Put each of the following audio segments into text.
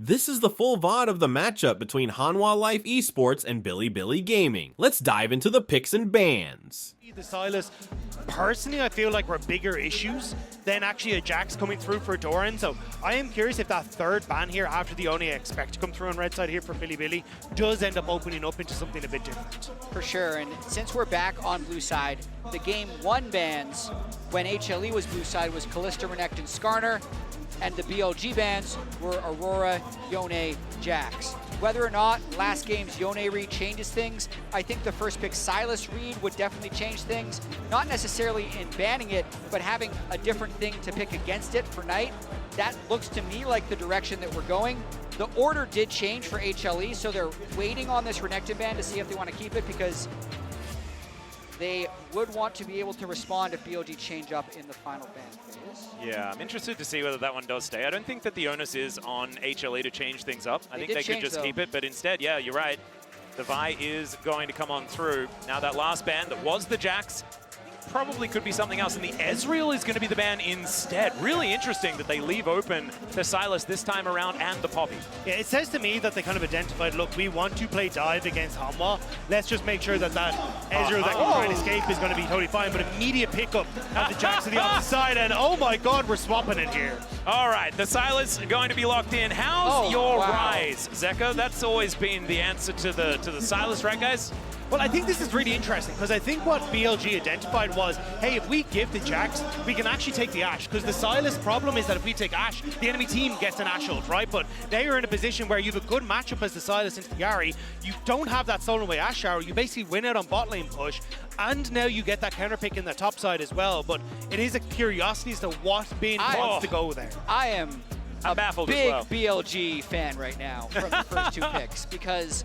This is the full VOD of the matchup between Hanwha Life Esports and Bilibili Gaming. Let's dive into the picks and bans. The Silas, personally, I feel like were bigger issues than actually a Jax coming through for Doran. So I am curious if that third ban here, after the only expect to come through on red side here for Bilibili, does end up opening up into something a bit different. For sure, and since we're back on blue side, the game 1 bans when HLE was blue side was Kalista, Renekton, Skarner, and the BLG bans were Aurora, Yone, Jax. Whether or not last game's Yone read changes things, I think the first pick Silas read would definitely change things. Not necessarily in banning it, but having a different thing to pick against it for Knight. That looks to me like the direction that we're going. The order did change for HLE, so they're waiting on this Renekton ban to see if they want to keep it, because they would want to be able to respond if BLG change up in the final ban phase. Yeah, I'm interested to see whether that one does stay. I don't think that the onus is on HLE to change things up. I think they could just keep it, but instead, yeah, you're right. The Vi is going to come on through. Now that last ban that was the Jax probably could be something else, and the Ezreal is going to be the ban instead. Really interesting that they leave open the Silas this time around and the Poppy. Yeah, it says to me that they kind of identified, look, we want to play dive against Hanwha. Let's just make sure that that Ezreal that can try and escape is going to be totally fine, but immediate pickup of the Jax to the opposite side, and oh my god, we're swapping it here. All right, the Silas going to be locked in. How's your rise, Zeka? That's always been the answer to the Silas, right, guys? Well, I think this is really interesting, because I think what BLG identified was, hey, if we give the Jax, we can actually take the Ashe, because the Silas problem is that if we take Ashe, the enemy team gets an Ashe ult, right? But now you're in a position where you have a good matchup as the Silas into the Yari. You don't have that stolen away Ashe shower. You basically win out on bot lane push, and now you get that counter pick in the top side as well. But it is a curiosity as to what Bin wants to go there. I am I'm a baffled big as well. BLG fan right now from the first 2 picks, because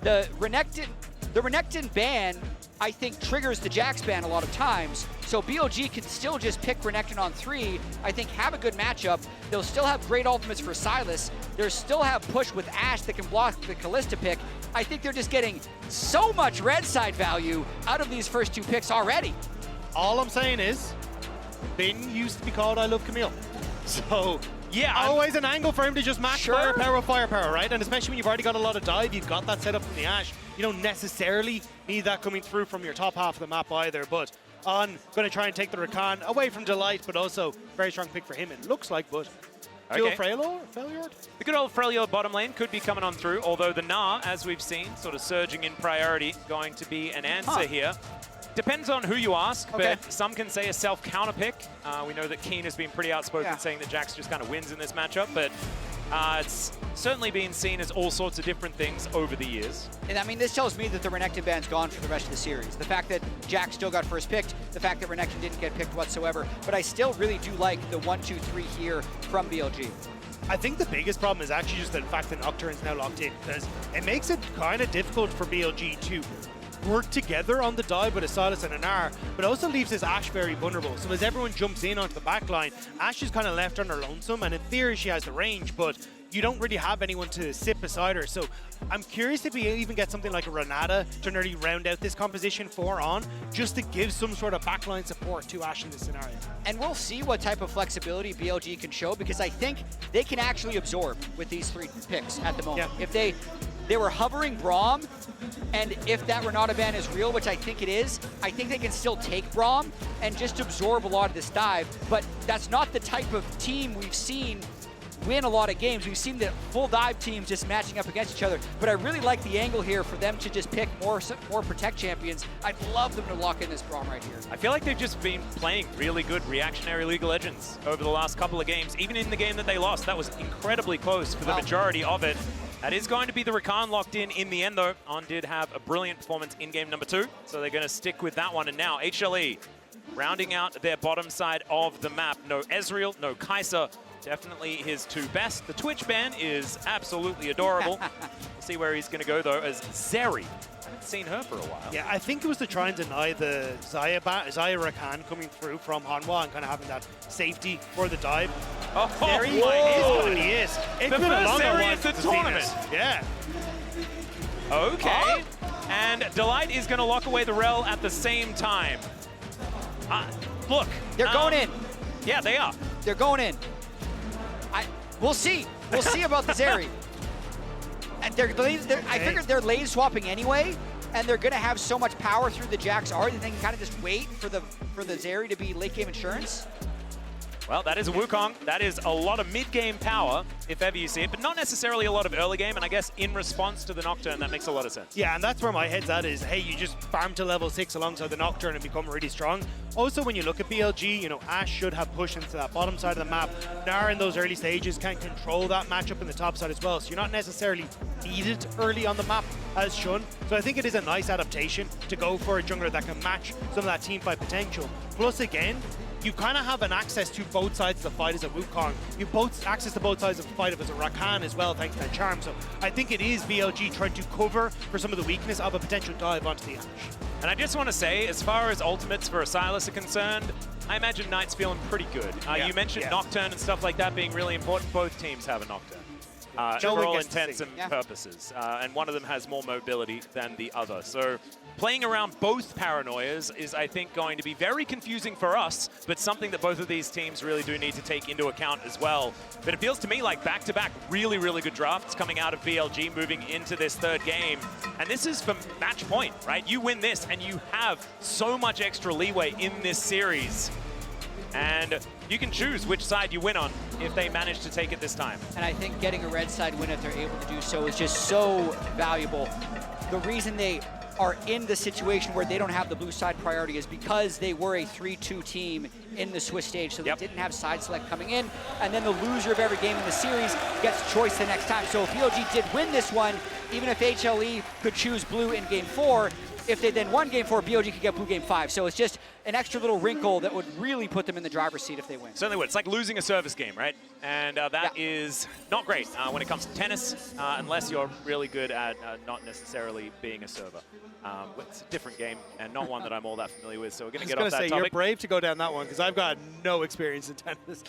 the Renekton ban, I think, triggers the Jax ban a lot of times. So BLG can still just pick Renekton on 3, I think have a good matchup. They'll still have great ultimates for Silas. They'll still have push with Ashe that can block the Kalista pick. I think they're just getting so much red side value out of these first 2 picks already. All I'm saying is, Bin used to be called I Love Camille. So, yeah, always an angle for him to just match firepower with firepower, right? And especially when you've already got a lot of dive, you've got that set up from the Ashe. You don't necessarily need that coming through from your top half of the map either, but on going to try and take the Rakan away from Delight, but also very strong pick for him, it looks like, but okay. Freljord? The good old Freljord bottom lane could be coming on through, although the Gnar, as we've seen, sort of surging in priority, going to be an answer here. Depends on who you ask, but some can say a self-counter pick. We know that Keen has been pretty outspoken saying that Jax just kind of wins in this matchup, but it's certainly been seen as all sorts of different things over the years. And I mean, this tells me that the Renekton ban's gone for the rest of the series. The fact that Jax still got first picked, the fact that Renekton didn't get picked whatsoever, but I still really do like the 1, 2, 3 here from BLG. I think the biggest problem is actually just the fact that Nocturne's now locked in, because it makes it kind of difficult for BLG to work together on the dive with a Silas and an R, but also leaves his Ashe very vulnerable. So as everyone jumps in onto the back line, Ashe is kind of left on her lonesome, and in theory she has the range, but you don't really have anyone to sit beside her. So I'm curious if we even get something like a Renata to nearly round out this composition for on, just to give some sort of backline support to Ashe in this scenario. And we'll see what type of flexibility BLG can show, because I think they can actually absorb with these 3 picks at the moment. Yeah. If they were hovering Braum, and if that Renata ban is real, which I think it is, I think they can still take Braum and just absorb a lot of this dive. But that's not the type of team we've seen win a lot of games. We've seen the full dive teams just matching up against each other. But I really like the angle here for them to just pick more protect champions. I'd love them to lock in this Braum right here. I feel like they've just been playing really good reactionary League of Legends over the last couple of games. Even in the game that they lost, that was incredibly close for the majority of it. That is going to be the Rakan locked in the end, though. On did have a brilliant performance in game number 2, so they're going to stick with that one. And now HLE rounding out their bottom side of the map. No Ezreal, no Kai'Sa. Definitely his 2 best. The Twitch ban is absolutely adorable. We'll see where he's going to go, though, as Zeri. I haven't seen her for a while. Yeah, I think it was to try and deny the Xayah Rakan coming through from Hanwha and kind of having that safety for the dive. Oh, Zeri he is. It's the been a first long Zeri one of the to see tournament. this. Yeah. Okay. And Delight is going to lock away the Rel at the same time. Look. They're going in. Yeah, they are. They're going in. We'll see. We'll see about the Zeri. And I figured they're lane swapping anyway, and they're going to have so much power through the Jax R that they can kind of just wait for the Zeri to be late game insurance. Well, that is a Wukong. That is a lot of mid-game power, if ever you see it, but not necessarily a lot of early game, and I guess in response to the Nocturne, that makes a lot of sense. Yeah, and that's where my head's at is, hey, you just farm to level 6 alongside the Nocturne and become really strong. Also, when you look at BLG, you know, Ashe should have pushed into that bottom side of the map. Nara in those early stages can control that matchup in the top side as well, so you're not necessarily needed early on the map as Shun. So I think it is a nice adaptation to go for a jungler that can match some of that team fight potential. Plus, again, you kind of have an access to both sides of the fight as a Wukong. You both access to both sides of the fight as a Rakan as well, thanks to their charm. So I think it is BLG trying to cover for some of the weakness of a potential dive onto the Ashe. And I just want to say, as far as ultimates for a Sylas are concerned, I imagine Knight's feeling pretty good. You mentioned Nocturne and stuff like that being really important. Both teams have a Nocturne. For all intents and purposes. And one of them has more mobility than the other. So playing around both paranoias is, I think, going to be very confusing for us, but something that both of these teams really do need to take into account as well. But it feels to me like back-to-back really, really good drafts coming out of BLG moving into this third game. And this is for match point, right? You win this and you have so much extra leeway in this series. And you can choose which side you win on if they manage to take it this time. And I think getting a red side win if they're able to do so is just so valuable. The reason they are in the situation where they don't have the blue side priority is because they were a 3-2 team in the Swiss stage, so they didn't have side select coming in, and then the loser of every game in the series gets choice the next time. So if BLG did win this one, even if HLE could choose blue in game 4, if they then won game 4, BLG could get blue game 5. So it's just an extra little wrinkle that would really put them in the driver's seat if they win. Certainly would. It's like losing a service game, right? And that is not great when it comes to tennis, unless you're really good at not necessarily being a server. It's a different game and not one that I'm all that familiar with, so we're going to get off that topic. You're brave to go down that one because I've got no experience in tennis.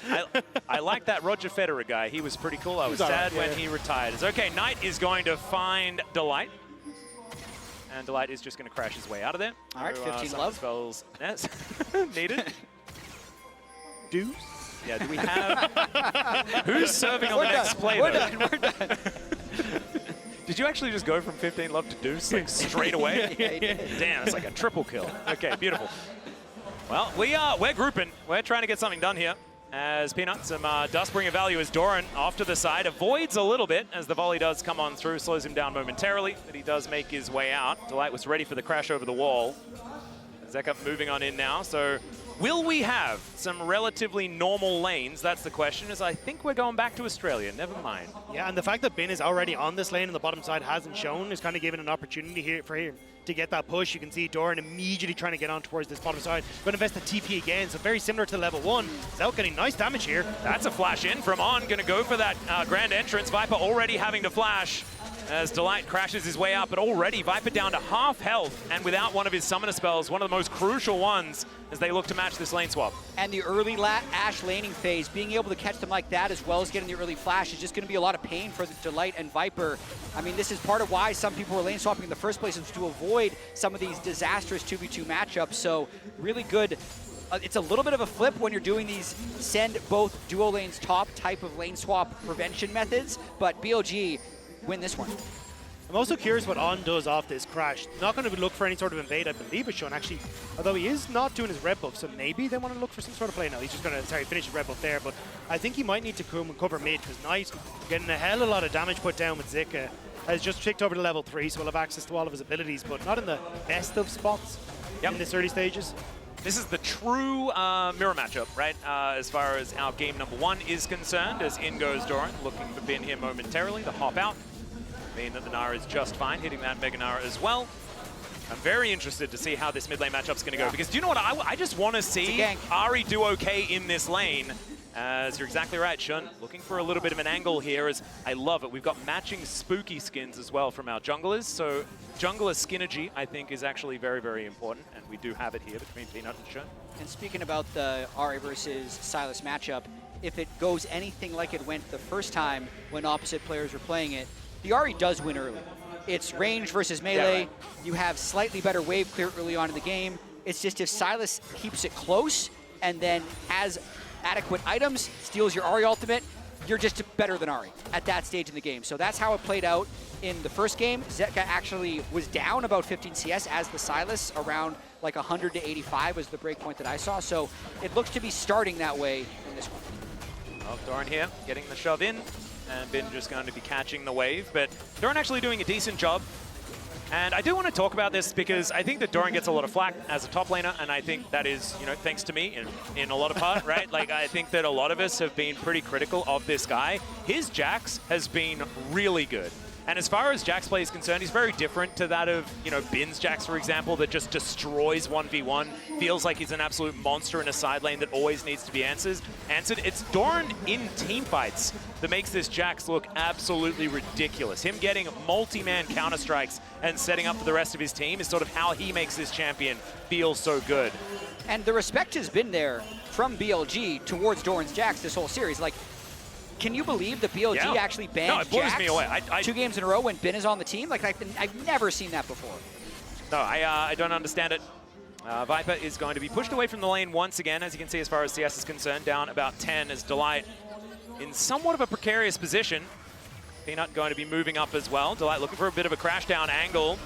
I like that Roger Federer guy. He was pretty cool. I was sad when he retired. It's okay, Knight is going to find Delight. And Delight is just going to crash his way out of there. All right, 15 love. Spells needed. Deuce? Yeah, do we have... Who's serving on the next play, We're done. Did you actually just go from 15 love to deuce, like, straight away? Yeah, Damn, it's like a triple kill. Okay, beautiful. Well, we're grouping. We're trying to get something done here. As Peanut, some Dustbringer value as Doran off to the side, avoids a little bit as the volley does come on through, slows him down momentarily, but he does make his way out. Delight was ready for the crash over the wall. Zekup moving on in now, so will we have some relatively normal lanes? That's the question, as I think we're going back to Australia, never mind. Yeah, and the fact that Bin is already on this lane and the bottom side hasn't shown is kind of giving an opportunity here for him to get that push. You can see Doran immediately trying to get on towards this bottom side. Going to invest the TP again, so very similar to level 1. Zelt getting nice damage here. That's a flash in from On, going to go for that grand entrance. Viper already having to flash as Delight crashes his way out, but already Viper down to half health and without one of his summoner spells, one of the most crucial ones as they look to match this lane swap. And the early Ashe laning phase, being able to catch them like that as well as getting the early flash is just going to be a lot of pain for the Delight and Viper. I mean, this is part of why some people were lane swapping in the first place, is to avoid some of these disastrous 2v2 matchups. So really good. It's a little bit of a flip when you're doing these send both duo lanes top type of lane swap prevention methods, but BLG win this one. I'm also curious what On does off this crash. Not going to look for any sort of invade, I believe, is shown actually, although he is not doing his red buff, so maybe they want to look for some sort of play. No, he's just going to, finish his red buff there, but I think he might need to come and cover mid, because Knight getting a hell of a lot of damage put down with Zika. Has just ticked over to level 3, so we'll have access to all of his abilities, but not in the best of spots in this early stages. This is the true mirror matchup, right? As far as our game number 1 is concerned, as in goes Doran, looking for Bin here momentarily to hop out. Mean that the Nara is just fine, hitting that Mega Nara as well. I'm very interested to see how this mid lane matchup's going to go, because do you know what? I just want to see Ahri do okay in this lane. As you're exactly right, Shun, looking for a little bit of an angle here, as I love it. We've got matching spooky skins as well from our junglers, so jungler skinergy, I think, is actually very, very important, and we do have it here between Peanut and Shun. And speaking about the Ahri versus Sylas matchup, if it goes anything like it went the first time when opposite players were playing it, the Ahri does win early. It's range versus melee. Yeah. You have slightly better wave clear early on in the game. It's just if Sylas keeps it close and then has adequate items, steals your Ahri ultimate, you're just better than Ari at that stage in the game. So that's how it played out in the first game. Zetka actually was down about 15 CS as the Silas, around like 100 to 85 was the break point that I saw. So it looks to be starting that way in this one. Well, Doran here getting the shove in, and Bin just going to be catching the wave, but Doran actually doing a decent job. And I do want to talk about this because I think that Doran gets a lot of flack as a top laner, and I think that is, you know, thanks to me in a lot of part, right? Like, I think that a lot of us have been pretty critical of this guy. His Jax has been really good. And as far as Jax play is concerned, he's very different to that of, you know, Bin's Jax, for example, that just destroys 1v1, feels like he's an absolute monster in a side lane that always needs to be answered. It's Doran in team fights that makes this Jax look absolutely ridiculous. Him getting multi-man counter-strikes and setting up for the rest of his team is sort of how he makes this champion feel so good. And the respect has been there from BLG towards Doran's Jax this whole series. Like, can you believe the BLG actually banned it blows Jax me away. 2 games in a row when Bin is on the team? Like, I've never seen that before. No, I don't understand it. Viper is going to be pushed away from the lane once again, as you can see as far as CS is concerned, down about 10 as Delight in somewhat of a precarious position. Peanut going to be moving up as well. Delight looking for a bit of a crash down angle.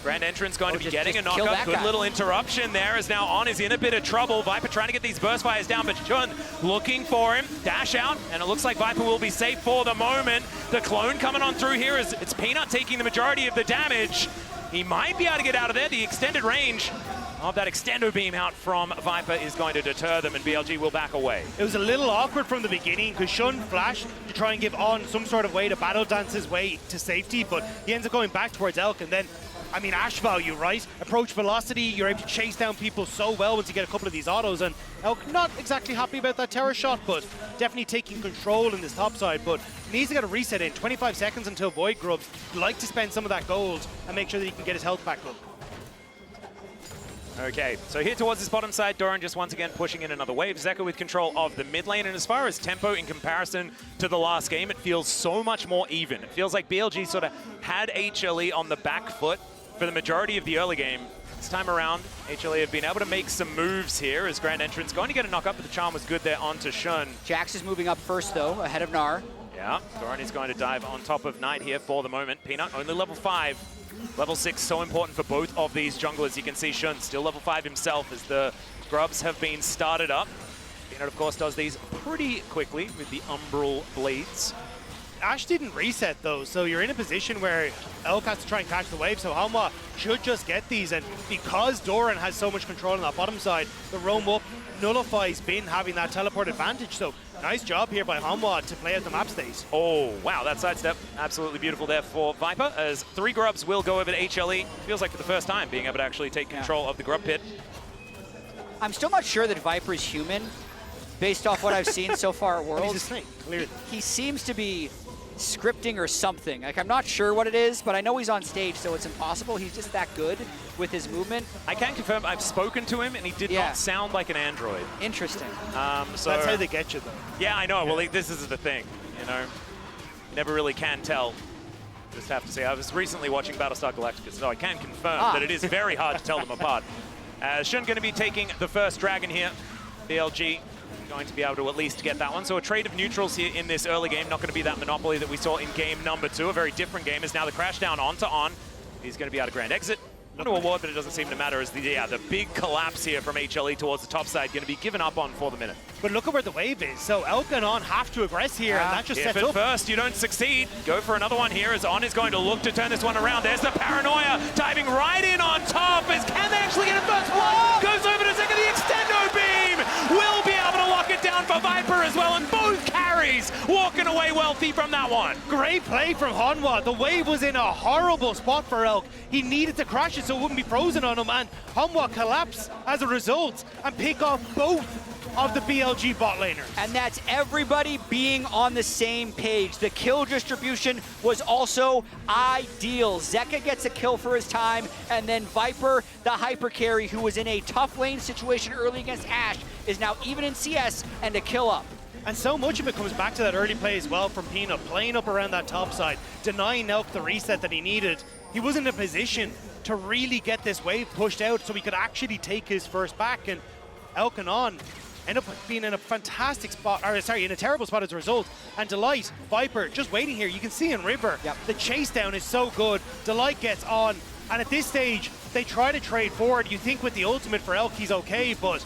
Grand Entrance going to be getting a knockup. Good little interruption there as now On is in a bit of trouble. Viper trying to get these burst fires down, but Shun looking for him. Dash out, and it looks like Viper will be safe for the moment. The clone coming on through here as it's Peanut taking the majority of the damage. He might be able to get out of there. The extended range of that extendo beam out from Viper is going to deter them, and BLG will back away. It was a little awkward from the beginning because Shun flashed to try and give On some sort of way to battle dance his way to safety, but he ends up going back towards Elk, and then I mean, Ash value, right? Approach velocity, you're able to chase down people so well once you get a couple of these autos, and Elk not exactly happy about that terror shot, but definitely taking control in this top side, but needs to get a reset in. 25 seconds until Void Grubs. Like to spend some of that gold and make sure that he can get his health back up. Okay, so here towards this bottom side, Doran just once again pushing in another wave. Zeka with control of the mid lane, and as far as tempo in comparison to the last game, it feels so much more even. It feels like BLG sort of had HLE on the back foot for the majority of the early game. This time around, HLE have been able to make some moves here as Grand Entrance going to get a knock up, but the charm was good there onto Shun. Jax is moving up first, though, ahead of Gnar. Yeah, Doran is going to dive on top of Knight here for the moment. Peanut only level 5. Level 6 so important for both of these junglers. You can see Shun still level 5 himself as the grubs have been started up. Peanut, of course, does these pretty quickly with the Umbral Blades. Ash didn't reset though, so you're in a position where Elk has to try and catch the wave, so Hanwha should just get these, and because Doran has so much control on that bottom side, the roam up nullifies Bin having that teleport advantage, so nice job here by Hanwha to play out the map state. Oh, wow, that sidestep absolutely beautiful there for Viper, as 3 grubs will go over to HLE. Feels like for the first time being able to actually take control of the grub pit. I'm still not sure that Viper is human, based off what I've seen so far at Worlds. He's a snake, clearly. He seems to be scripting or something. Like, I'm not sure what it is, but I know he's on stage, so it's impossible. He's just that good with his movement. I can confirm I've spoken to him, and he did not sound like an android. Interesting. So that's how they get you, though. Yeah, I know. Well, this is the thing, you know. You never really can tell. Just have to say, I was recently watching Battlestar Galactica, so I can confirm that it is very hard to tell them apart. Shun going to be taking the first dragon here. BLG going to be able to at least get that one. So a trade of neutrals here in this early game. Not going to be that monopoly that we saw in game number 2. A very different game is now the crash down onto On. He's going to be able to grand exit. Not a award, but it doesn't seem to matter as the big collapse here from HLE towards the top side going to be given up on for the minute. But look at where the wave is. So Elk and On have to aggress here, and that just sets up. If at first you don't succeed, go for another one here as On is going to look to turn this one around. There's the paranoia diving right in on top. As can they actually get it first blood? Goes over to Zeka, the extendo beam. Will be able to lock it down for Viper as well, and both carries walking away wealthy from that one. Great play from Hanwha. The wave was in a horrible spot for Elk. He needed to crash it so it wouldn't be frozen on him, and Hanwha collapse as a result and pick off both of the BLG bot laners. And that's everybody being on the same page. The kill distribution was also ideal. Zeka gets a kill for his time, and then Viper, the hyper carry, who was in a tough lane situation early against Ash, is now even in CS and a kill up. And so much of it comes back to that early play as well from Peanut, playing up around that top side, denying Elk the reset that he needed. He wasn't in a position to really get this wave pushed out so he could actually take his first back, and Elk and On end up being in a fantastic spot, or sorry, in a terrible spot as a result. And Delight, Viper, just waiting here. You can see in River, the chase down is so good. Delight gets on, and at this stage, they try to trade forward. You think with the ultimate for Elk, he's okay, but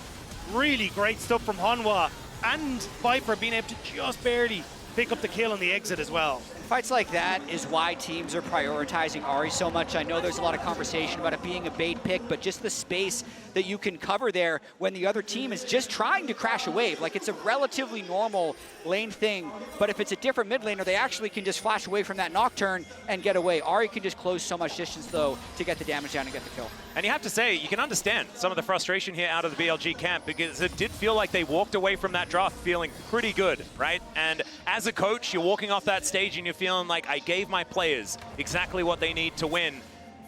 really great stuff from Hanwha and Viper being able to just barely pick up the kill on the exit as well. Fights like that is why teams are prioritizing Ahri so much. I know there's a lot of conversation about it being a bait pick, but just the space that you can cover there when the other team is just trying to crash a wave. Like, it's a relatively normal lane thing, but if it's a different mid laner, they actually can just flash away from that Nocturne and get away. Ahri can just close so much distance, though, to get the damage down and get the kill. And you have to say, you can understand some of the frustration here out of the BLG camp, because it did feel like they walked away from that draft feeling pretty good, right? And as a coach, you're walking off that stage and you're feeling like, I gave my players exactly what they need to win.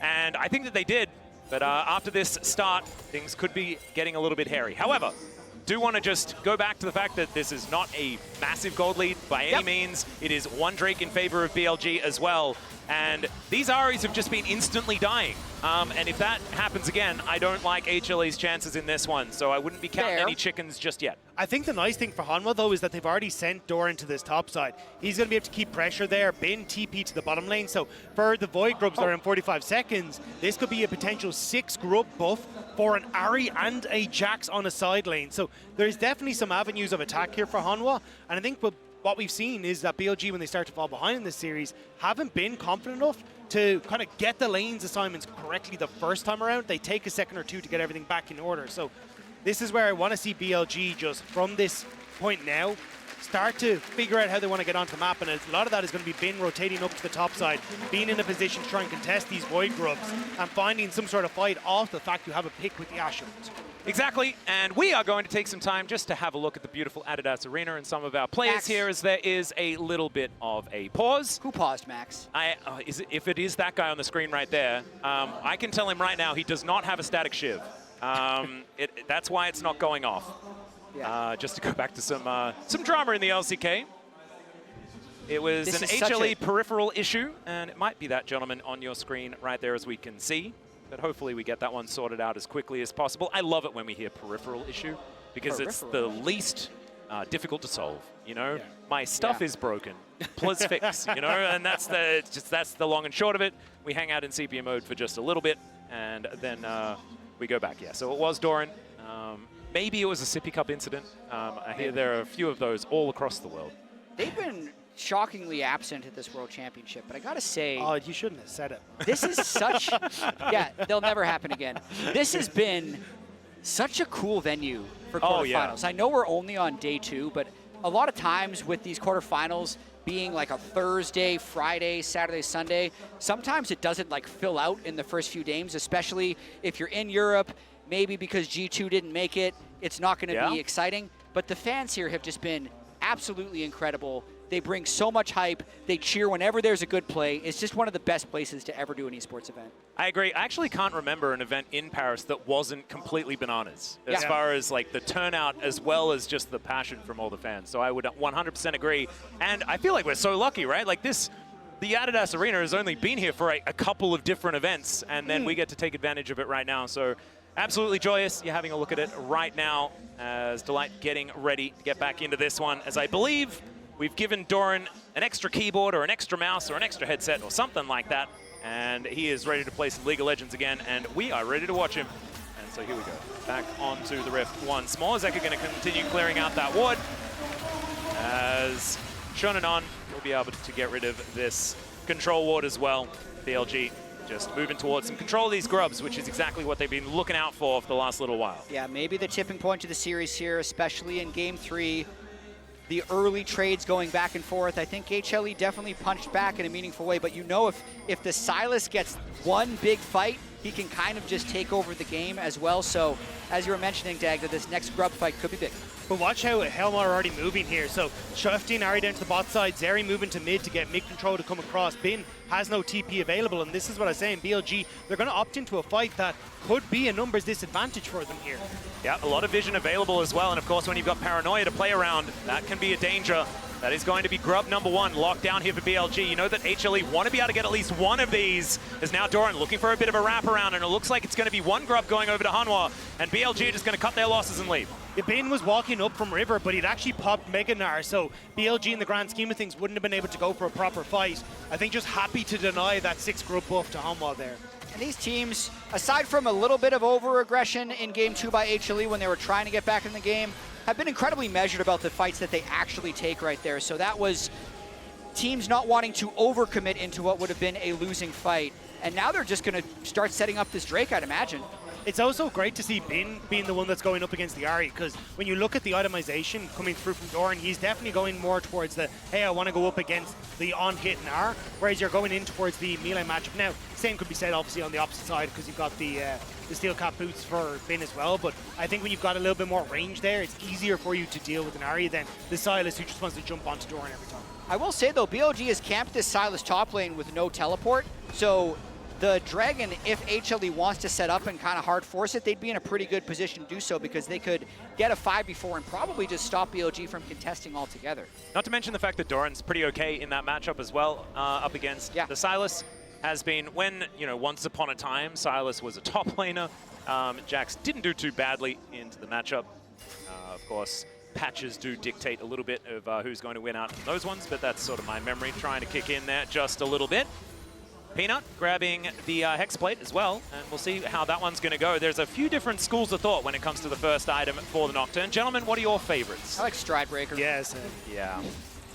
And I think that they did, but after this start, things could be getting a little bit hairy. However, do want to just go back to the fact that this is not a massive gold lead by any means. It is one Drake in favor of BLG as well. And these Ahris have just been instantly dying. And if that happens again, I don't like HLE's chances in this one, so I wouldn't be counting any chickens just yet. I think the nice thing for Hanwha, though, is that they've already sent Doran to this top side. He's going to be able to keep pressure there, bin TP to the bottom lane. So for the Void Grubs that are in 45 seconds, this could be a potential 6 grub buff for an Ahri and a Jax on a side lane. So there's definitely some avenues of attack here for Hanwha. And I think what we've seen is that BLG, when they start to fall behind in this series, haven't been confident enough to kind of get the lanes assignments correctly the first time around. They take a second or two to get everything back in order. So this is where I want to see BLG just from this point now start to figure out how they want to get onto the map, and a lot of that is going to be bin rotating up to the top side, being in a position to try and contest these Void Grubs and finding some sort of fight off the fact you have a pick with the Ashes. Exactly, and we are going to take some time just to have a look at the beautiful Adidas Arena and some of our players Max. here, as there is a little bit of a pause. Who paused, Max? If it is that guy on the screen right there, I can tell him right now he does not have a static shiv. That's why it's not going off. Yeah. Just to go back to some drama in the LCK. It was This an is such HLE a- peripheral issue, and it might be that gentleman on your screen right there, as we can see. But hopefully we get that one sorted out as quickly as possible. I love it when we hear peripheral issue, because it's the least difficult to solve. You know, my stuff is broken. Please fix. You know, and that's the long and short of it. We hang out in CP mode for just a little bit, and then we go back. Yeah. So it was Doran. Maybe it was a Sippy Cup incident. I hear there are a few of those all across the world. They've been shockingly absent at this World Championship, but I gotta say, Oh, you shouldn't have said it. this is such, they'll never happen again. This has been such a cool venue for quarterfinals. I know we're only on day 2, but a lot of times with these quarterfinals being like a Thursday, Friday, Saturday, Sunday, sometimes it doesn't like fill out in the first few games, especially if you're in Europe, maybe because G2 didn't make it, it's not gonna be exciting. But the fans here have just been absolutely incredible. They bring so much hype. They cheer whenever there's a good play. It's just one of the best places to ever do an esports event. I agree. I actually can't remember an event in Paris that wasn't completely bananas as far as like the turnout, as well as just the passion from all the fans. So I would 100% agree. And I feel like we're so lucky, right? Like the Adidas Arena has only been here for a couple of different events, and then we get to take advantage of it right now. So absolutely joyous. You're having a look at it right now as Delight getting ready to get back into this one, as I believe we've given Doran an extra keyboard or an extra mouse or an extra headset or something like that, and he is ready to play some League of Legends again, and we are ready to watch him. And so here we go. Back onto the Rift once more. Zeka going to continue clearing out that ward, as Shonanon will be able to get rid of this control ward as well. BLG just moving towards some control of these grubs, which is exactly what they've been looking out for the last little while. Yeah, maybe the tipping point of the series here, especially in Game 3, the early trades going back and forth. I think HLE definitely punched back in a meaningful way, but you know, if the Silas gets one big fight, he can kind of just take over the game as well. So, as you were mentioning, Dag, that this next grub fight could be big. But watch how Helma are already moving here. So shifting Ahri down to the bot side, Zeri moving to mid to get mid control to come across. Bin has no TP available, and this is what I say in BLG. They're going to opt into a fight that could be a numbers disadvantage for them here. Yeah, a lot of vision available as well, and of course when you've got Paranoia to play around, that can be a danger. That is going to be grub number 1 locked down here for BLG. You know that HLE want to be able to get at least one of these, as now Doran looking for a bit of a wraparound, and it looks like it's going to be one grub going over to Hanwha, and BLG are just going to cut their losses and leave. Bin was walking up from River, but he'd actually popped Meganar, so BLG in the grand scheme of things wouldn't have been able to go for a proper fight. I think just happy to deny that 6-group buff to Hanwha there. And these teams, aside from a little bit of over-aggression in Game 2 by HLE when they were trying to get back in the game, have been incredibly measured about the fights that they actually take right there. So that was teams not wanting to overcommit into what would have been a losing fight. And now they're just going to start setting up this Drake, I'd imagine. It's also great to see Bin being the one that's going up against the Ahri, because when you look at the itemization coming through from Doran, he's definitely going more towards the, hey, I want to go up against the on-hit and R, whereas you're going in towards the melee matchup. Now, same could be said obviously on the opposite side, because you've got the steel cap boots for Bin as well, but I think when you've got a little bit more range there, it's easier for you to deal with an Ahri than the Silas who just wants to jump onto Doran every time. I will say though, BLG has camped this Silas top lane with no teleport, so the Dragon, if HLE wants to set up and kind of hard force it, they'd be in a pretty good position to do so because they could get a 5v4 and probably just stop BLG from contesting altogether. Not to mention the fact that Doran's pretty okay in that matchup as well, up against the Silas. Has been when, you know, once upon a time, Silas was a top laner. Jax didn't do too badly into the matchup. Of course, patches do dictate a little bit of who's going to win out in those ones, but that's sort of my memory trying to kick in there just a little bit. Peanut grabbing the Hex Plate as well, and we'll see how that one's going to go. There's a few different schools of thought when it comes to the first item for the Nocturne. Gentlemen, what are your favorites? I like Stridebreaker. Yes. Yeah. I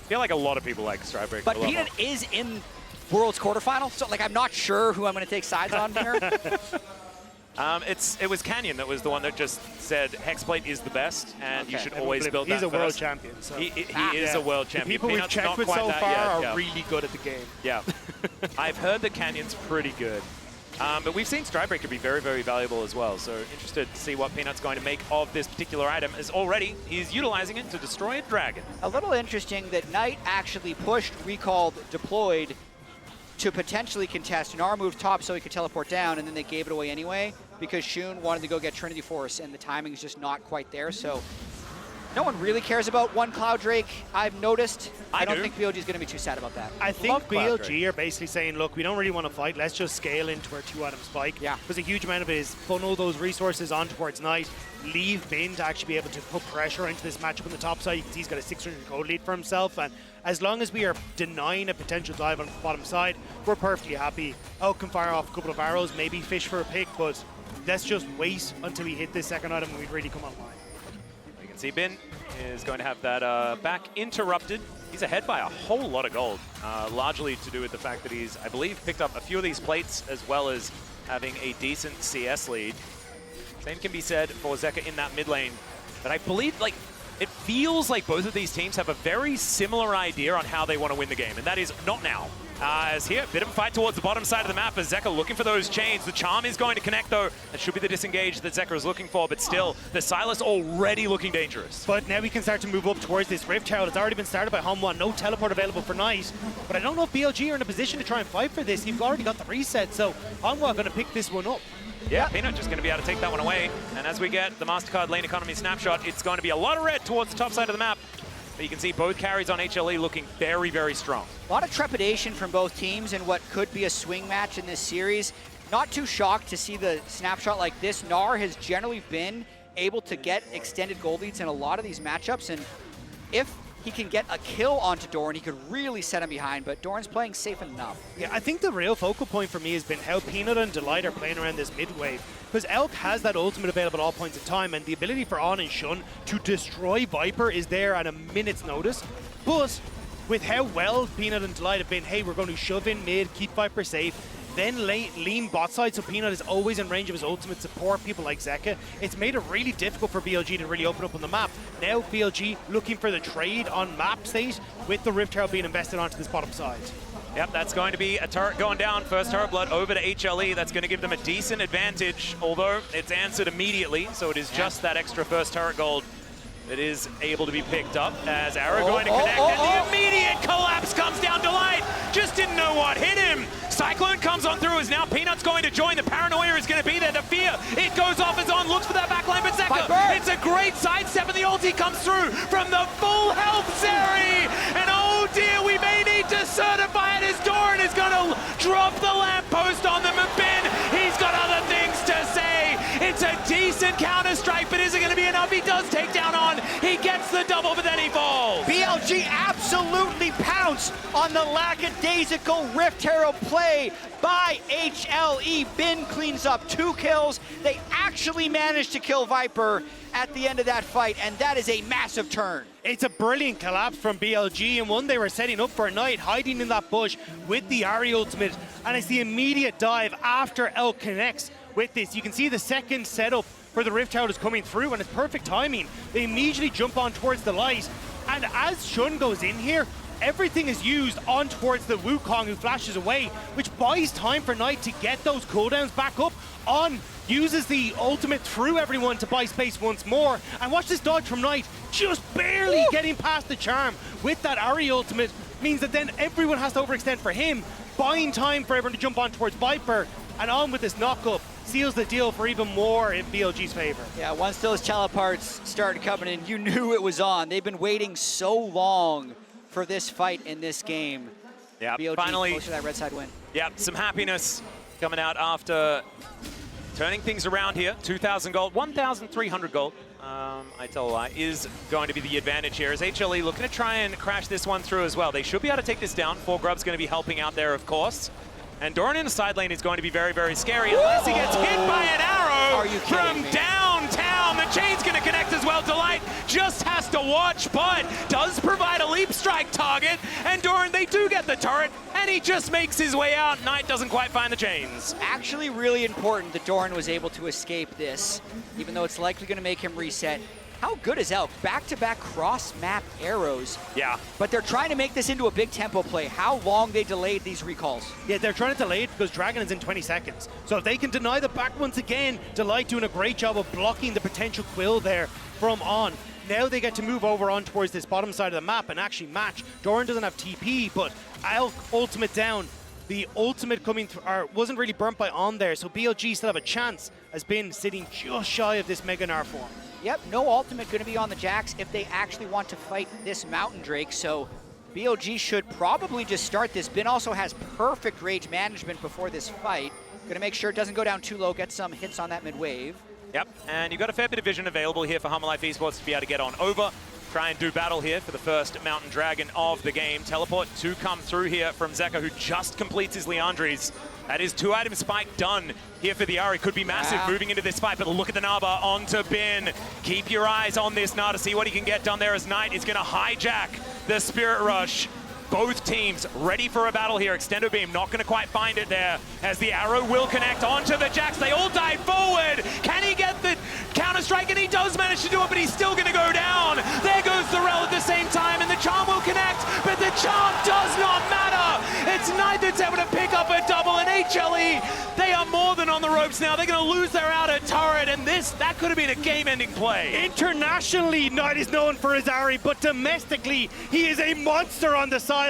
feel like a lot of people like Stridebreaker. But Peanut is in Worlds quarterfinal, so like I'm not sure who I'm going to take sides on here. It was Canyon that was the one that just said Hexplate is the best, and you should always build that He's a first. world champion. So. He is a world champion. The people we've Peanut's checked not with quite so that far yet, are really good at the game. Yeah. I've heard that Canyon's pretty good. But we've seen Stridebreaker be very, very valuable as well, so interested to see what Peanut's going to make of this particular item, as already he's utilizing it to destroy a dragon. A little interesting that Knight actually pushed, recalled, deployed to potentially contest. Nar moved top so he could teleport down, and then they gave it away anyway because Shun wanted to go get Trinity Force, and the timing is just not quite there. So no one really cares about one Cloud Drake, I've noticed. I don't think BLG is going to be too sad about that. I think BLG are basically saying, look, we don't really want to fight. Let's just scale into our 2-item spike. Yeah. Because a huge amount of it is funnel those resources on towards Knight, leave Bin to actually be able to put pressure into this matchup on the top side. You can see he's got a 600 gold lead for himself, and as long as we are denying a potential dive on the bottom side, we're perfectly happy. Oak can fire off a couple of arrows, maybe fish for a pick, but let's just wait until we hit this second item and we really come online. You can see Bin is going to have that back interrupted. He's ahead by a whole lot of gold, largely to do with the fact that he's, I believe, picked up a few of these plates as well as having a decent CS lead. Same can be said for Zeka in that mid lane. But I believe, like, it feels like both of these teams have a very similar idea on how they want to win the game, and that is not now. As here, a bit of a fight towards the bottom side of the map as Zeka looking for those chains. The charm is going to connect though. That should be the disengage that Zeka is looking for, but still, the Silas already looking dangerous. But now we can start to move up towards this Rift Tower. It's already been started by Hanwha. No teleport available for Knight. But I don't know if BLG are in a position to try and fight for this. You've already got the reset, so Hanwha are going to pick this one up. Yeah, Peanut just going to be able to take that one away. And as we get the MasterCard lane economy snapshot, it's going to be a lot of red towards the top side of the map. But you can see both carries on HLE looking very, very strong. A lot of trepidation from both teams in what could be a swing match in this series. Not too shocked to see the snapshot like this. Nar has generally been able to get extended gold leads in a lot of these matchups, and if he can get a kill onto Doran, he could really set him behind, but Doran's playing safe enough. Yeah, I think the real focal point for me has been how Peanut and Delight are playing around this mid wave. Because Elk has that ultimate available at all points in time, and the ability for On and Shun to destroy Viper is there at a minute's notice. But with how well Peanut and Delight have been, hey, we're going to shove in mid, keep Viper safe, then lean bot side, so Peanut is always in range of his ultimate support, people like Zeka. It's made it really difficult for BLG to really open up on the map. Now BLG looking for the trade on map state with the Rift Herald being invested onto this bottom side. Yep, that's going to be a turret going down. First turret blood over to HLE. That's going to give them a decent advantage, although it's answered immediately, so it is just that extra first turret gold that is able to be picked up as Arrow going to connect, and the immediate collapse comes down to Light. Just didn't know what hit him. Cyclone comes on through as now Peanut's going to join. The paranoia is going to be there. The fear, it goes off as On looks for that backline, but Zeka, it's a great sidestep, and the ulti comes through from the full health Zeri. And oh dear, we may need to certify it as Doran is going to drop the lamppost on them, and Ben, he's got other things to say. It's a decent decent counter-strike, but is it going to be enough? He does take down On. He gets the double, but then he falls. BLG absolutely pounced on the lackadaisical Rift Herald play by HLE. Bin cleans up 2 kills. They actually managed to kill Viper at the end of that fight, and that is a massive turn. It's a brilliant collapse from BLG, and one they were setting up for a Knight, hiding in that bush with the Ari ultimate, and it's the immediate dive after Elk connects with this. You can see the second setup for the Rift Herald is coming through, and it's perfect timing. They immediately jump on towards the light, and as Shun goes in here, everything is used on towards the Wukong, who flashes away, which buys time for Knight to get those cooldowns back up. On uses the ultimate through everyone to buy space once more, and watch this dodge from Knight, just barely getting past the charm with that Ari ultimate means that then everyone has to overextend for him, buying time for everyone to jump on towards Viper, and On with this knock-up seals the deal for even more in BLG's favor. Yeah, once those teleports started coming in, you knew it was on. They've been waiting so long for this fight in this game. Yeah, BLG finally, close to that red side win. Yeah, some happiness coming out after turning things around here. 2,000 gold, 1,300 gold. I tell a lie, is going to be the advantage here as HLE looking to try and crash this one through as well. They should be able to take this down. 4Grub's going to be helping out there, of course. And Doran in the side lane is going to be very, very scary unless he gets hit by an arrow from downtown. The chain's going to connect as well. Delight just has to watch, but does provide a leap strike target. And Doran, they do get the turret, and he just makes his way out. Knight doesn't quite find the chains. Actually really important that Doran was able to escape this, even though it's likely going to make him reset. How good is Elk? Back-to-back cross-map arrows. Yeah. But they're trying to make this into a big tempo play. How long they delayed these recalls. Yeah, they're trying to delay it because Dragon is in 20 seconds. So if they can deny the back once again, Delight doing a great job of blocking the potential quill there from On. Now they get to move over on towards this bottom side of the map and actually match. Doran doesn't have TP, but Elk ultimate down. The ultimate coming through wasn't really burnt by On there, so BLG still have a chance, has been sitting just shy of this Mega Gnar form. Yep, no ultimate going to be on the Jax if they actually want to fight this Mountain Drake, so BLG should probably just start this. Bin also has perfect rage management before this fight. Going to make sure it doesn't go down too low, get some hits on that mid-wave. Yep, and you've got a fair bit of vision available here for Hanwha Life Esports to be able to get on over. Try and do battle here for the first Mountain Dragon of the game. Teleport to come through here from Zeka, who just completes his Leandri's. That is 2-item spike done here for the Ari. Could be massive moving into this fight, but look at the Naba onto Bin. Keep your eyes on this now to see what he can get done there as Knight is going to hijack the Spirit Rush. Both teams ready for a battle here. Extendo Beam not going to quite find it there as the arrow will connect onto the Jax. They all dive forward. Can he get the counter-strike? And he does manage to do it, but he's still going to go down. There goes the Rel at the same time, and the Charm will connect, but the Charm does not matter. It's Knight that's able to pick up a double, and HLE, they are more than on the ropes now. They're going to lose their outer turret, and that could have been a game-ending play. Internationally, Knight is known for his Ari, but domestically, he is a monster on the Silas.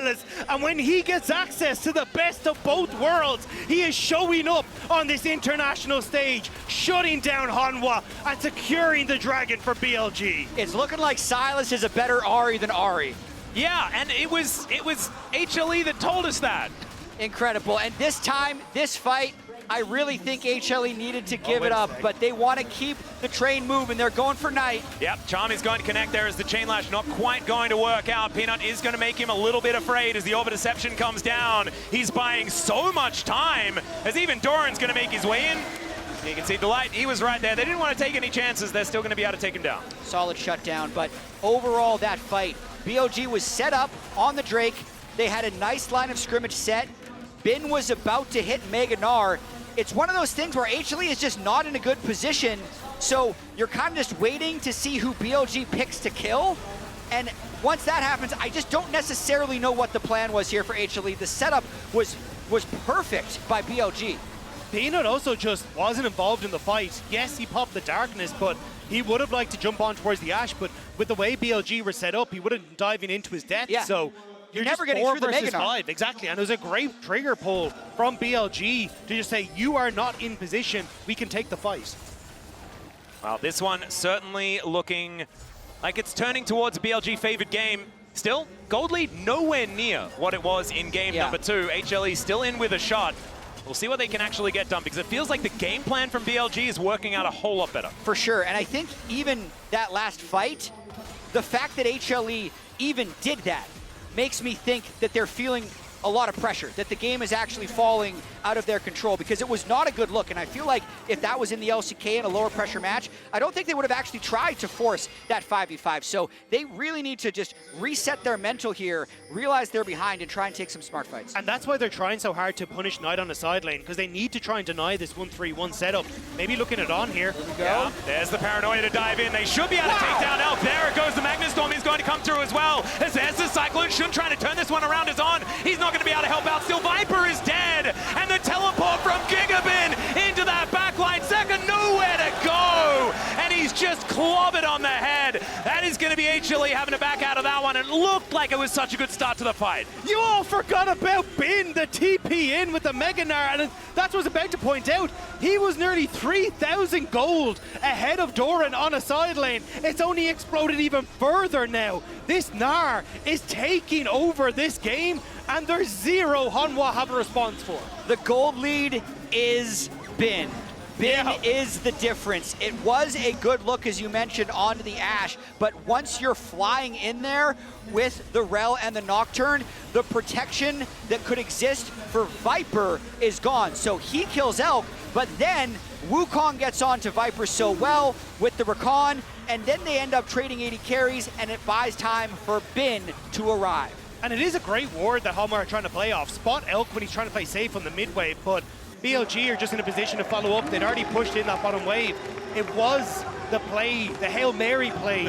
And when he gets access to the best of both worlds, he is showing up on this international stage, shutting down Hanwha and securing the Dragon for BLG. It's looking like Silas is a better Ari than Ari. Yeah, and it was HLE that told us that. Incredible. And this time, this fight, I really think HLE needed to give it up, but they want to keep the train moving. They're going for Knight. Yep, Charm is going to connect there as the Chain Lash not quite going to work out. Peanut is going to make him a little bit afraid as the Orbit Deception comes down. He's buying so much time as even Doran's going to make his way in. You can see Delight, he was right there. They didn't want to take any chances. They're still going to be able to take him down. Solid shutdown, but overall that fight, BLG was set up on the Drake. They had a nice line of scrimmage set. Bin was about to hit Mega Gnar. It's one of those things where HLE is just not in a good position, so you're kind of just waiting to see who BLG picks to kill. And once that happens, I just don't necessarily know what the plan was here for HLE. The setup was perfect by BLG. Peanut also just wasn't involved in the fight. Yes, he popped the darkness, but he would have liked to jump on towards the Ash, but with the way BLG were set up, he would have been diving into his death. Yeah. So You're just never getting 4 through the versus Mega Gnar. 5. Exactly, and it was a great trigger pull from BLG to just say, you are not in position, we can take the fight. Well, this one certainly looking like it's turning towards a BLG favored game. Still, gold lead nowhere near what it was in game number 2. HLE still in with a shot. We'll see what they can actually get done, because it feels like the game plan from BLG is working out a whole lot better. For sure, and I think even that last fight, the fact that HLE even did that makes me think that they're feeling a lot of pressure, that the game is actually falling out of their control, because it was not a good look. And I feel like if that was in the LCK in a lower pressure match, I don't think they would have actually tried to force that 5v5. So they really need to just reset their mental here, realize they're behind, and try and take some smart fights. And that's why they're trying so hard to punish Knight on the side lane, because they need to try and deny this 1-3-1 setup. Maybe looking it on here. Here we go. Yeah, there's the paranoia to dive in. They should be able to take down Elk. There it goes. The Magnus Storm is going to come through as well. As there's the Cyclone. Shun trying to turn this one around is on. He's not going to be able to help out. Still, Viper is dead. And the teleport from Gigabin into that backline. Zeka nowhere to go. And he's just clobbered on the head. That is going to be HLE having to back out of that one. It looked like it was such a good start to the fight. You all forgot about Bin, the TP in with the Mega Gnar, and that's what I was about to point out. He was nearly 3,000 gold ahead of Doran on a side lane. It's only exploded even further now. This Gnar is taking over this game, and there's zero Hanwha have a response for. The gold lead is Bin. Bin Yeah. is the difference. It was a good look, as you mentioned, onto the Ashe, but once you're flying in there with the Rel and the Nocturne, the protection that could exist for Viper is gone. So he kills Elk, but then Wukong gets onto Viper so well with the Recon, and then they end up trading 80 carries, and it buys time for Bin to arrive. And it is a great ward that Hanwha are trying to play off. Spot Elk when he's trying to play safe on the mid wave, but BLG are just in a position to follow up. They'd already pushed in that bottom wave. It was the play, the Hail Mary play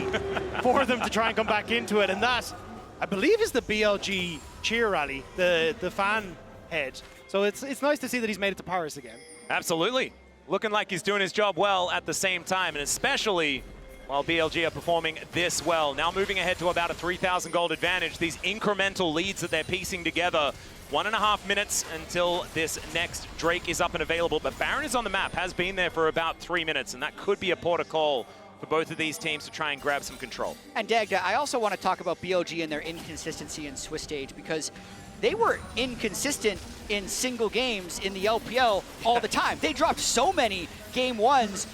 for them to try and come back into it. And that, I believe, is the BLG cheer rally, the fan head. So it's nice to see that he's made it to Paris again. Absolutely. Looking like he's doing his job well at the same time, and especially while BLG are performing this well. Now moving ahead to about a 3,000 gold advantage. These incremental leads that they're piecing together. 1.5 minutes until this next Drake is up and available, but Baron is on the map, has been there for about 3 minutes, and that could be a port of call for both of these teams to try and grab some control. And Dagda, I also want to talk about BLG and their inconsistency in Swiss stage, because they were inconsistent in single games in the LPL all the time. They dropped so many game ones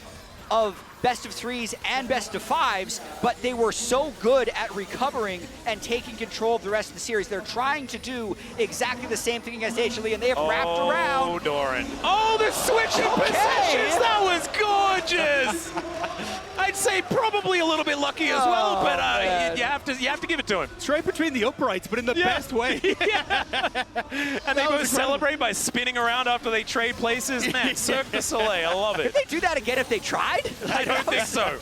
of best of threes and best of fives, but they were so good at recovering and taking control of the rest of the series. They're trying to do exactly the same thing against HLE, and they have wrapped around. Oh, Doran. Oh, the switch in positions! That was gorgeous! I'd say probably a little bit lucky as well, but you have to give it to him. Straight between the uprights, but in the best way. And they both celebrate by spinning around after they trade places. Man, Cirque du Soleil, I love Could it. they do that again if they tried? I don't think so.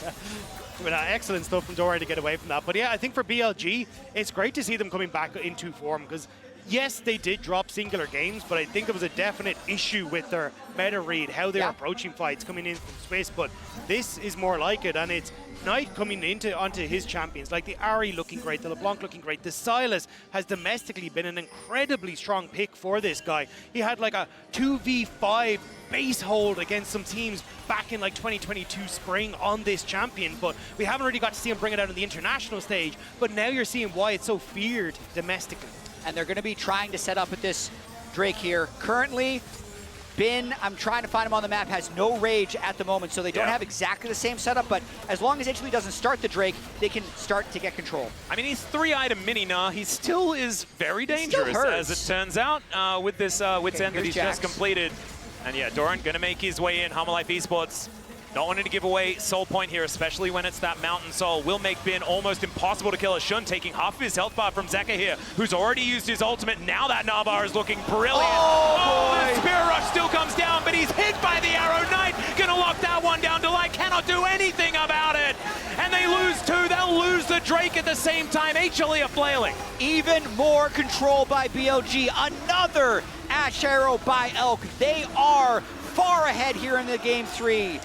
But excellent stuff from Doran to get away from that. But yeah, I think for BLG, it's great to see them coming back into form, because yes, they did drop singular games, but I think there was a definite issue with their meta read, how they were approaching fights coming in from Swiss. But this is more like it, and it's Knight coming onto his champions, like the Ari looking great, the LeBlanc looking great. The Silas has domestically been an incredibly strong pick for this guy. He had like a 2v5 base hold against some teams back in like 2022 spring on this champion, but we haven't really got to see him bring it out on the international stage. But now you're seeing why it's so feared domestically. And they're going to be trying to set up with this Drake here. Currently, Bin, I'm trying to find him on the map, has no rage at the moment, so they don't have exactly the same setup, but as long as HLE doesn't start the Drake, they can start to get control. I mean, he's 3-item mini now. He still is very dangerous, as it turns out, with this Wits End that he's just completed. And yeah, Doran going to make his way in. Hanwha Life Esports not wanting to give away Soul Point here, especially when it's that Mountain Soul. Will make Bin almost impossible to kill. A Shun taking half of his health bar from Zeka here, who's already used his ultimate. Now that Nabar is looking brilliant. The Spirit Rush still comes down, but he's hit by the Arrow Knight. Gonna lock that one down. Delight cannot do anything about it. And they lose two. They'll lose the Drake at the same time. HLE are flailing. Even more control by BLG. Another Ash Arrow by Elk. They are far ahead here in the game 3.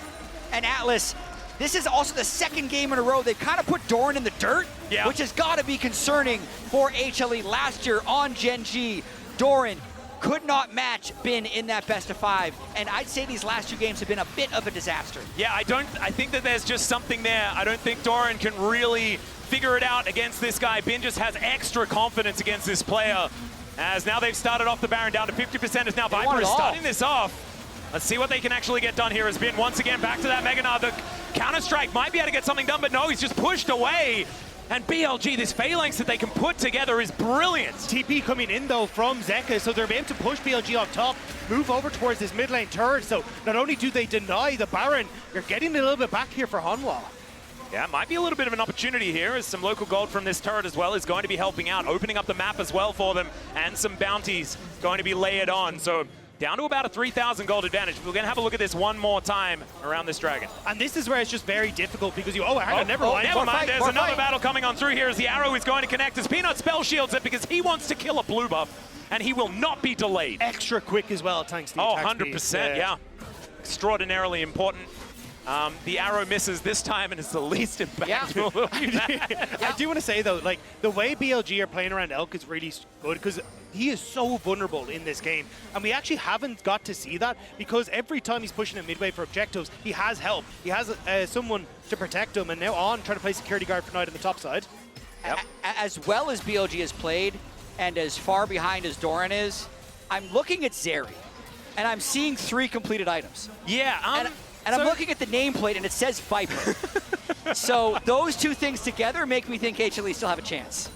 And Atlas, this is also the second game in a row they've kind of put Doran in the dirt, which has got to be concerning for HLE. Last year on Gen G, Doran could not match Bin in that best of 5, and I'd say these last 2 games have been a bit of a disaster. Yeah, I think that there's just something there. I don't think Doran can really figure it out against this guy. Bin just has extra confidence against this player. As now they've started off the Baron down to 50%, as now want Viper it is all. starting this off. Let's see what they can actually get done here. Has been once again back to that Mega Nard. The Counter-Strike might be able to get something done, but no, he's just pushed away. And BLG, this phalanx that they can put together is brilliant. TP coming in though from Zeka, so they're able to push BLG up top, move over towards this mid lane turret. So not only do they deny the Baron, you're getting a little bit back here for Hanwha. Yeah, might be a little bit of an opportunity here, as some local gold from this turret as well is going to be helping out, opening up the map as well for them, and some bounties going to be layered on. So down to about a 3,000 gold advantage. We're going to have a look at this one more time around this dragon. And this is where it's just very difficult because you, hang on, never mind. Never mind, fight, there's more another fight. battle coming on through here as the arrow is going to connect, as Peanut spell shields it because he wants to kill a blue buff, and he will not be delayed. Extra quick as well, thanks to the Oh, attack 100%, speed. yeah. Extraordinarily important. The arrow misses this time and it's the least impactful. I do want to say though, like the way BLG are playing around Elk is really good because he is so vulnerable in this game, and we actually haven't got to see that because every time he's pushing it midway for objectives, he has help. He has someone to protect him, and now on trying to play security guard for Knight on the top side. Yep. As well as BLG has played, and as far behind as Doran is, I'm looking at Zeri, and I'm seeing 3 completed items. Yeah, And I'm looking at the nameplate, and it says Viper. So those 2 things together make me think HLE still have a chance.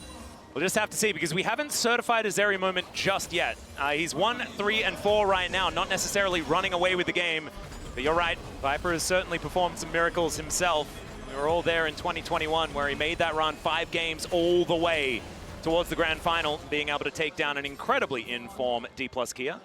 we'll just have to see, because we haven't certified a Zeri moment just yet. He's 1, 3, and 4 right now, not necessarily running away with the game. But you're right, Viper has certainly performed some miracles himself. We were all there in 2021 where he made that run 5 games all the way towards the grand final, being able to take down an incredibly in-form D+ Kia.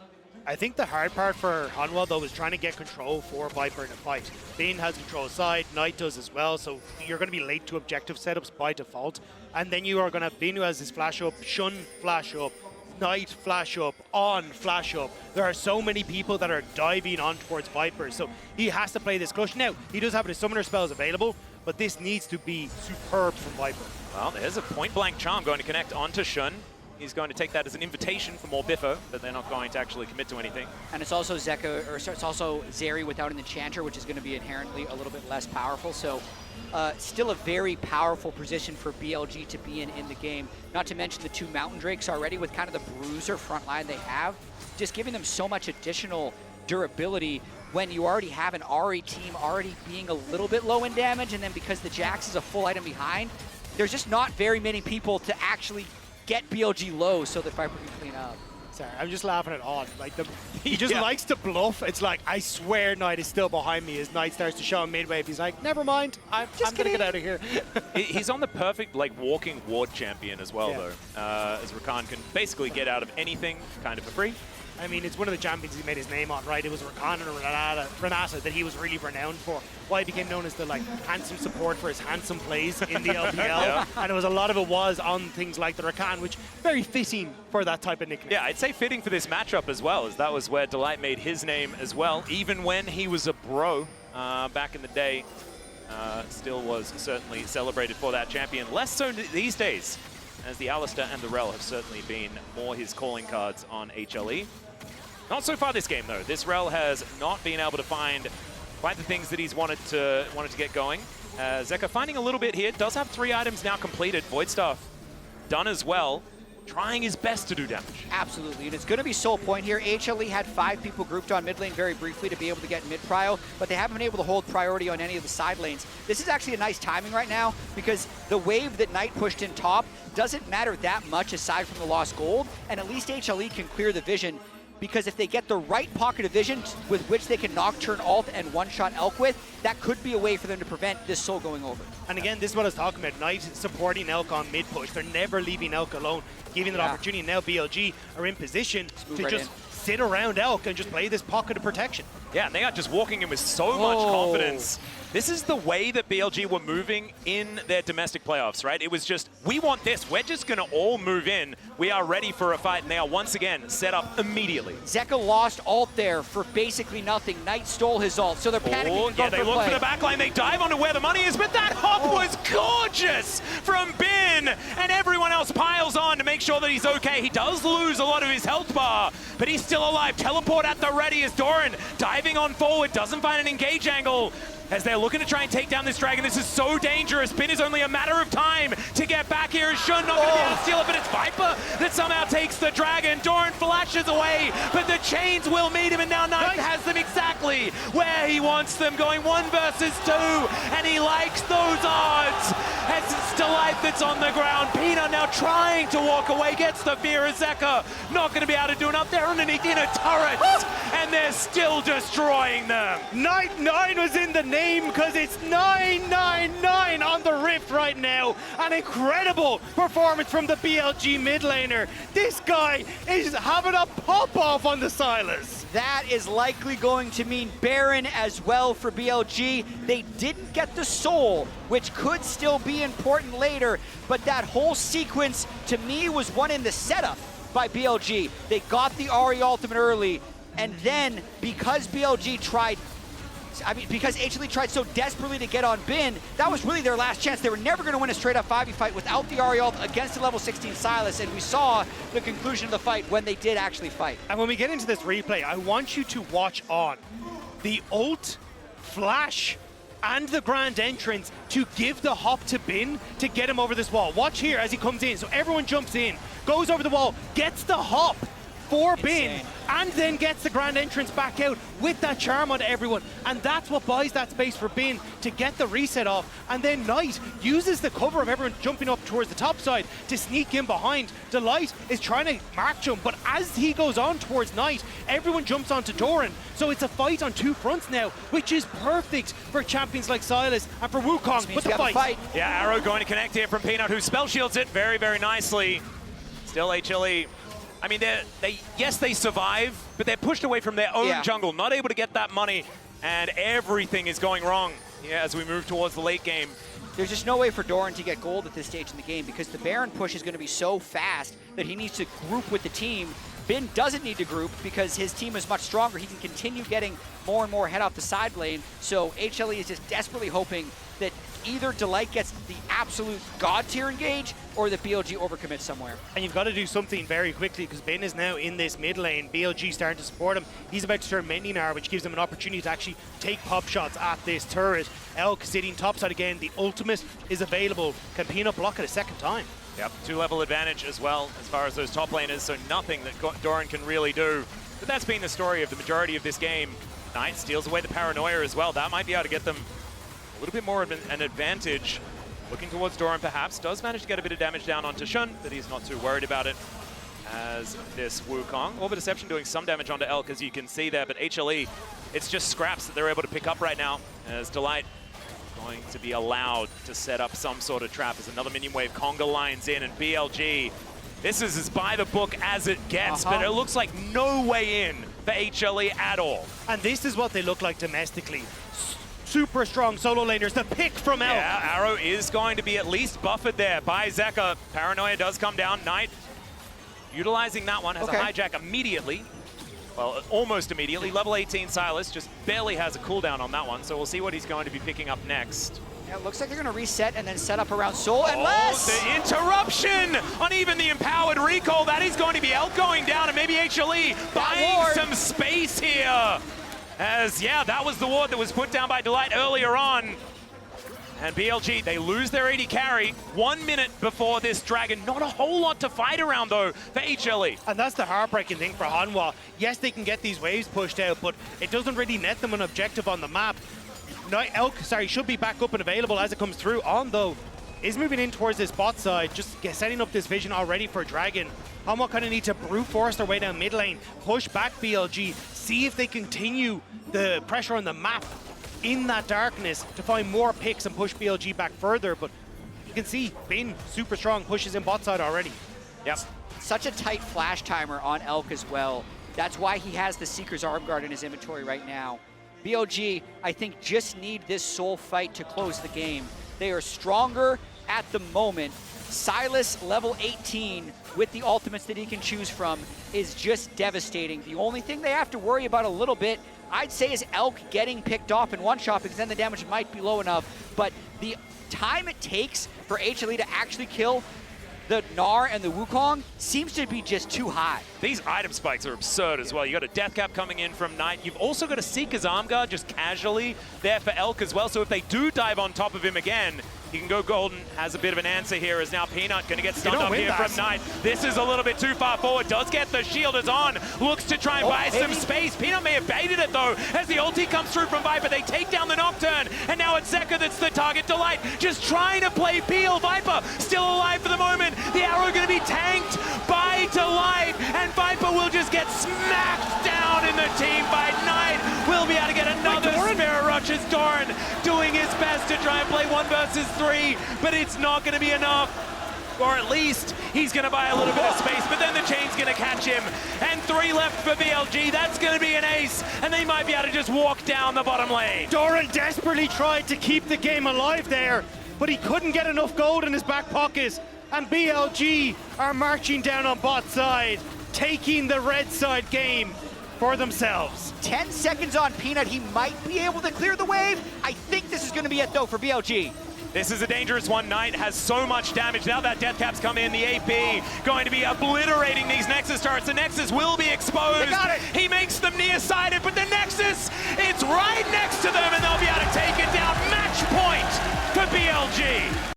I think the hard part for Hanwha though is trying to get control for Viper in a fight. Bane has control side, Knight does as well, so you're going to be late to objective setups by default. And then you are going to, Binu has his flash up, Shun flash up, Knight flash up, On flash up. There are so many people that are diving on towards Viper, so he has to play this clutch. Now, he does have his summoner spells available, but this needs to be superb from Viper. Well, there's a point-blank charm going to connect onto Shun. He's going to take that as an invitation for more Biffo, but they're not going to actually commit to anything. And it's also Zeka, or it's also Zeri without an enchanter, which is going to be inherently a little bit less powerful. So still a very powerful position for BLG to be in the game. Not to mention the 2 Mountain Drakes already with kind of the bruiser front line they have, just giving them so much additional durability when you already have an RE team already being a little bit low in damage, and then because the Jax is a full item behind, there's just not very many people to actually get BLG low so that Viper can clean up. Sorry, I'm just laughing at On. Like he just Yeah. likes to bluff. It's like, I swear Knight is still behind me as Knight starts to show him midway. He's like, never mind, I'm going to get out of here. He's on the perfect, like, walking ward champion as well, Yeah. though. As Rakan can basically get out of anything kind of for free. I mean, it's one of the champions he made his name on, right? It was Rakan and Renata that he was really renowned for. Why he became known as the handsome support for his handsome plays in the LPL. Yeah. And it was a lot of it was on things like the Rakan, which very fitting for that type of nickname. Yeah, I'd say fitting for this matchup as well, as that was where Delight made his name as well, even when he was a bro back in the day. Still was certainly celebrated for that champion. Less so these days, as the Alistair and the Rel have certainly been more his calling cards on HLE. Not so far this game, though. This Rel has not been able to find quite the things that he's wanted to get going. Zeka finding a little bit here. Does have 3 items now completed. Void Staff done as well. Trying his best to do damage. Absolutely, and it's going to be sole point here. HLE had 5 people grouped on mid lane very briefly to be able to get mid prio, but they haven't been able to hold priority on any of the side lanes. This is actually a nice timing right now because the wave that Knight pushed in top doesn't matter that much aside from the lost gold, and at least HLE can clear the vision, because if they get the right pocket of vision with which they can Nocturne ult and one-shot Elk with, that could be a way for them to prevent this soul going over. And again, this is what I was talking about. Knight supporting Elk on mid push. They're never leaving Elk alone, giving that opportunity. Now BLG are in position to just sit around Elk and just play this pocket of protection. Yeah, and they are just walking in with so much confidence. This is the way that BLG were moving in their domestic playoffs, right? It was just, we want this. We're just going to all move in. We are ready for a fight, and they are once again set up immediately. Zeka lost ult there for basically nothing. Knight stole his ult, so they're panicking and Yeah, going they for look play. for the backline. They dive onto where the money is, but that hop was gorgeous from Bin, and everyone else piles on to make sure that he's okay. He does lose a lot of his health bar, but he's still alive. Teleport at the ready as Doran diving on forward, doesn't find an engage angle. As they're looking to try and take down this dragon. This is so dangerous. Bin is only a matter of time to get back here. Shun not going to be able to steal it, but it's Viper that somehow takes the dragon. Doran flashes away, but the chains will meet him, and now Knight has them exactly where he wants them, going 1 versus 2, and he likes those odds. As it's Delight that's on the ground. Peanut now trying to walk away, gets the fear of Zeka. Not going to be able to do enough. They're underneath in a turret, and they're still destroying them. Night 9 was in the name because it's 999 on the Rift right now. An incredible performance from the BLG mid laner. This guy is having a pop-off on the Sylas. That is likely going to mean Baron as well for BLG. They didn't get the soul, which could still be important later, but that whole sequence to me was one in the setup by BLG. They got the Ahri ultimate early, and then because because HLE tried so desperately to get on Bin, that was really their last chance. They were never going to win a straight-up 5v fight without the Ahri ult against the level 16 Sylas, and we saw the conclusion of the fight when they did actually fight. And when we get into this replay, I want you to watch on the ult, flash, and the grand entrance to give the hop to Bin to get him over this wall. Watch here as he comes in. So everyone jumps in, goes over the wall, gets the hop for Bin, and then gets the grand entrance back out with that charm onto everyone. And that's what buys that space for Bin to get the reset off. And then Knight uses the cover of everyone jumping up towards the top side to sneak in behind. Delight is trying to mark jump, but as he goes on towards Knight, everyone jumps onto Doran. So it's a fight on 2 fronts now, which is perfect for champions like Sylas and for Wukong with the fight. Yeah, Arrow going to connect here from Peanut, who spell shields it very, very nicely. Still HLE. I mean, yes, they survive, but they're pushed away from their own jungle, not able to get that money, and everything is going wrong as we move towards the late game. There's just no way for Doran to get gold at this stage in the game because the Baron push is going to be so fast that he needs to group with the team. Bin doesn't need to group because his team is much stronger. He can continue getting more and more head off the side lane, so HLE is just desperately hoping that either Delight gets the absolute god tier engage or that BLG overcommits somewhere. And you've got to do something very quickly because Bin is now in this mid lane. BLG starting to support him. He's about to turn Mendinар, which gives him an opportunity to actually take pop shots at this turret. Elk sitting topside again. The ultimate is available. Can Peanut block it a second time? Yep, 2-level advantage as well as far as those top laners, so nothing that Doran can really do. But that's been the story of the majority of this game. Knight steals away the paranoia as well. That might be able to get them a little bit more of an advantage. Looking towards Doran perhaps, does manage to get a bit of damage down onto Shun, but he's not too worried about it as this Wukong. Orb of Deception doing some damage onto Elk, as you can see there, but HLE, it's just scraps that they're able to pick up right now as Delight going to be allowed to set up some sort of trap as another minion wave conga lines in, and BLG, this is as by the book as it gets, but it looks like no way in for HLE at all. And this is what they look like domestically. Super strong solo laners, the pick from Elk. Yeah, Arrow is going to be at least buffered there by Zeka. Paranoia does come down. Knight utilizing that one, has a hijack immediately. Well, almost immediately. Level 18 Sylas just barely has a cooldown on that one, so we'll see what he's going to be picking up next. Yeah, it looks like they're going to reset and then set up around Soul, unless... The interruption on even the empowered recall. That is going to be Elk going down, and maybe HLE buying some space here. As, yeah, that was the ward that was put down by Delight earlier on. And BLG, they lose their AD carry 1 minute before this dragon. Not a whole lot to fight around, though, for HLE. And that's the heartbreaking thing for Hanwha. Yes, they can get these waves pushed out, but it doesn't really net them an objective on the map. Elk, should be back up and available as it comes through. On, though, is moving in towards this bot side, just setting up this vision already for Dragon. Hanwha kind of need to brute force their way down mid lane, push back BLG, see if they continue the pressure on the map in that darkness to find more picks and push BLG back further, but you can see Bin, super strong, pushes in bot side already. Yep. Such a tight flash timer on Elk as well. That's why he has the Seeker's Arm Guard in his inventory right now. BLG, I think, just need this soul fight to close the game. They are stronger at the moment. Sylas, level 18, with the ultimates that he can choose from, is just devastating. The only thing they have to worry about a little bit, I'd say, is Elk getting picked off in one shot, because then the damage might be low enough. But the time it takes for HLE to actually kill the Gnar and the Wukong seems to be just too high. These item spikes are absurd as well. You got a Death Cap coming in from Knight. You've also got a Seeker's Arm Guard just casually there for Elk as well. So if they do dive on top of him again, he can go golden. Has a bit of an answer here as now Peanut going to get stunned up here from Knight. This is a little bit too far forward. Does get the shield is on. Looks to try and buy some space. Peanut may have baited it though as the ulti comes through from Viper. They take down the Nocturne and now it's Zeka that's the target. Delight just trying to play Peel. Viper still alive for the moment. The arrow going to be tanked by Delight and Viper will just get smacked down in the team by Knight. We'll be able to get another Spirit Rush as Doran doing his best to try and play 1 versus 3, but it's not going to be enough. Or at least he's going to buy a little bit of space, but then the chain's going to catch him. And 3 left for BLG. That's going to be an ace, and they might be able to just walk down the bottom lane. Doran desperately tried to keep the game alive there, but he couldn't get enough gold in his back pocket. And BLG are marching down on bot side, taking the red side game for themselves. 10 seconds on Peanut. He might be able to clear the wave. I think this is going to be it, though, for BLG. This is a dangerous one. Knight has so much damage. Now that Death Cap's come in, the AP going to be obliterating these Nexus turrets. The Nexus will be exposed. They got it. He makes them nearsighted, but the Nexus, it's right next to them, and they'll be able to take it down. Match point for BLG.